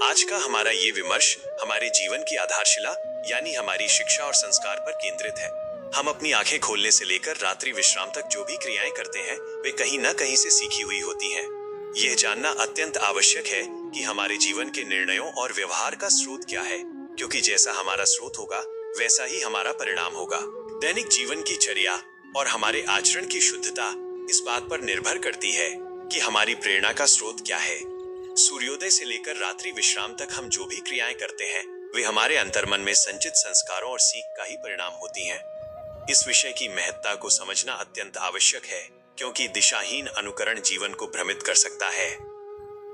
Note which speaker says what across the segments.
Speaker 1: आज का हमारा ये विमर्श हमारे जीवन की आधारशिला यानी हमारी शिक्षा और संस्कार पर केंद्रित है। हम अपनी आंखें खोलने से लेकर रात्रि विश्राम तक जो भी क्रियाएं करते हैं वे कहीं न कहीं से सीखी हुई होती हैं। यह जानना अत्यंत आवश्यक है कि हमारे जीवन के निर्णयों और व्यवहार का स्रोत क्या है, क्योंकि जैसा हमारा स्रोत होगा वैसा ही हमारा परिणाम होगा। दैनिक जीवन की चर्या और हमारे आचरण की शुद्धता इस बात पर निर्भर करती है कि हमारी प्रेरणा का स्रोत क्या है। सूर्योदय से लेकर रात्रि विश्राम तक हम जो भी क्रियाएं करते हैं वे हमारे अंतर्मन में संचित संस्कारों और सीख का ही परिणाम होती हैं। इस विषय की महत्ता को समझना अत्यंत आवश्यक है, क्योंकि दिशाहीन अनुकरण जीवन को भ्रमित कर सकता है।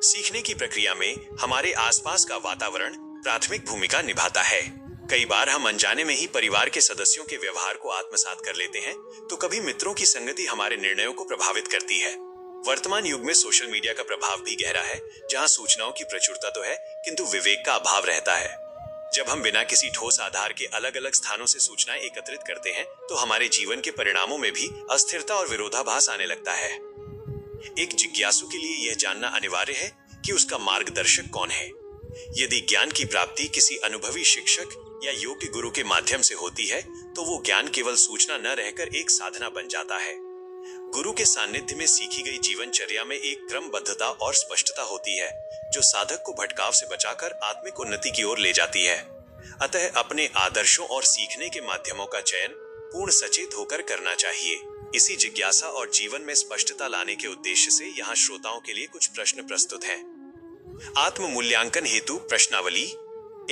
Speaker 1: सीखने की प्रक्रिया में हमारे आसपास का वातावरण प्राथमिक भूमिका निभाता है। कई बार हम अनजाने में ही परिवार के सदस्यों के व्यवहार को आत्मसात कर लेते हैं, तो कभी मित्रों की संगति हमारे निर्णयों को प्रभावित करती है। वर्तमान युग में सोशल मीडिया का प्रभाव भी गहरा है, जहां सूचनाओं की प्रचुरता तो है किंतु विवेक का अभाव रहता है। जब हम बिना किसी ठोस आधार के अलग अलग स्थानों से सूचनाएं एकत्रित करते हैं तो हमारे जीवन के परिणामों में भी अस्थिरता और विरोधाभास आने लगता है। एक जिज्ञासु के लिए यह जानना अनिवार्य है कि उसका मार्गदर्शक कौन है। यदि ज्ञान की प्राप्ति किसी अनुभवी शिक्षक या योग्य गुरु के माध्यम से होती है तो वो ज्ञान केवल सूचना न रहकर एक साधना बन जाता है। गुरु के सानिध्य में सीखी गई जीवनचर्या में एक क्रमबद्धता और स्पष्टता होती है, जो साधक को भटकाव से बचाकर आत्मिक उन्नति की ओर ले जाती है। अतः अपने आदर्शों और सीखने के माध्यमों का चयन पूर्ण सचेत होकर करना चाहिए। इसी जिज्ञासा और जीवन में स्पष्टता लाने के उद्देश्य से यहाँ श्रोताओं के लिए कुछ प्रश्न प्रस्तुत हैं। आत्म मूल्यांकन हेतु प्रश्नावली।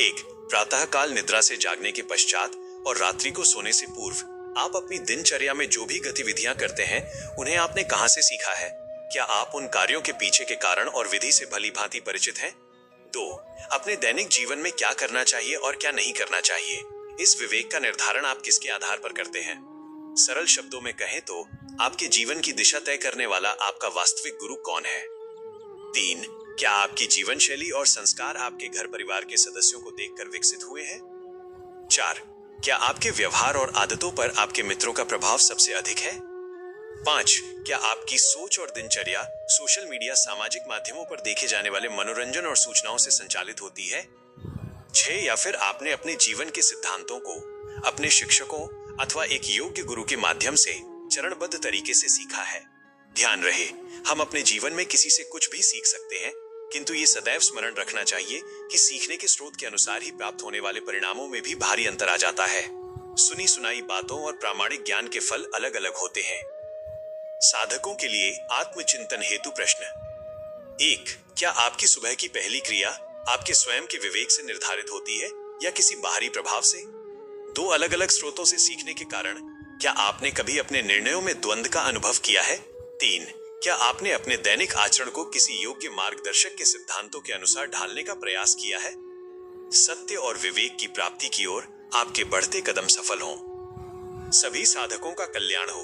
Speaker 1: 1. प्रातःकाल निद्रा से जागने के पश्चात और रात्रि को सोने से पूर्व आप अपनी दिनचर्या में जो भी गतिविधियां करते हैं उन्हें आपने कहां से सीखा है? क्या आप उन कार्यों के पीछे के कारण और विधि से भली भांति परिचित हैं? 2. अपने दैनिक जीवन में क्या करना चाहिए और क्या नहीं करना चाहिए? इस विवेक का निर्धारण आप किसके आधार पर करते हैं? सरल शब्दों में कहें तो आपके जीवन की दिशा तय करने वाला आपका वास्तविक गुरु कौन है? 3. क्या आपकी जीवन शैली और संस्कार आपके घर परिवार के सदस्यों को देखकर विकसित हुए हैं? 4. क्या आपके व्यवहार और आदतों पर आपके मित्रों का प्रभाव सबसे अधिक है? 5. क्या आपकी सोच और दिनचर्या सोशल मीडिया, सामाजिक माध्यमों पर देखे जाने वाले मनोरंजन और सूचनाओं से संचालित होती है? 6. या फिर आपने अपने जीवन के सिद्धांतों को अपने शिक्षकों अथवा एक योग्य गुरु के माध्यम से चरणबद्ध तरीके से सीखा है? ध्यान रहे, हम अपने जीवन में किसी से कुछ भी सीख सकते हैं, किंतु ये सदैव स्मरण रखना चाहिए कि सीखने के स्रोत के अनुसार ही प्राप्त होने वाले परिणामों में भी भारी अंतर आ जाता है। सुनी सुनाई बातों और प्रामाणिक ज्ञान के फल अलग अलग होते हैं। साधकों के लिए आत्मचिंतन हेतु प्रश्न। 1. क्या आपकी सुबह की पहली क्रिया आपके स्वयं के विवेक से निर्धारित होती है या किसी बाहरी प्रभाव से? 2 अलग अलग स्रोतों से सीखने के कारण क्या आपने कभी अपने निर्णयों में द्वंद्व का अनुभव किया है? 3. क्या आपने अपने दैनिक आचरण को किसी योग्य मार्गदर्शक के सिद्धांतों के अनुसार ढालने का प्रयास किया है? सत्य और विवेक की प्राप्ति की ओर आपके बढ़ते कदम सफल हों। सभी साधकों का कल्याण हो।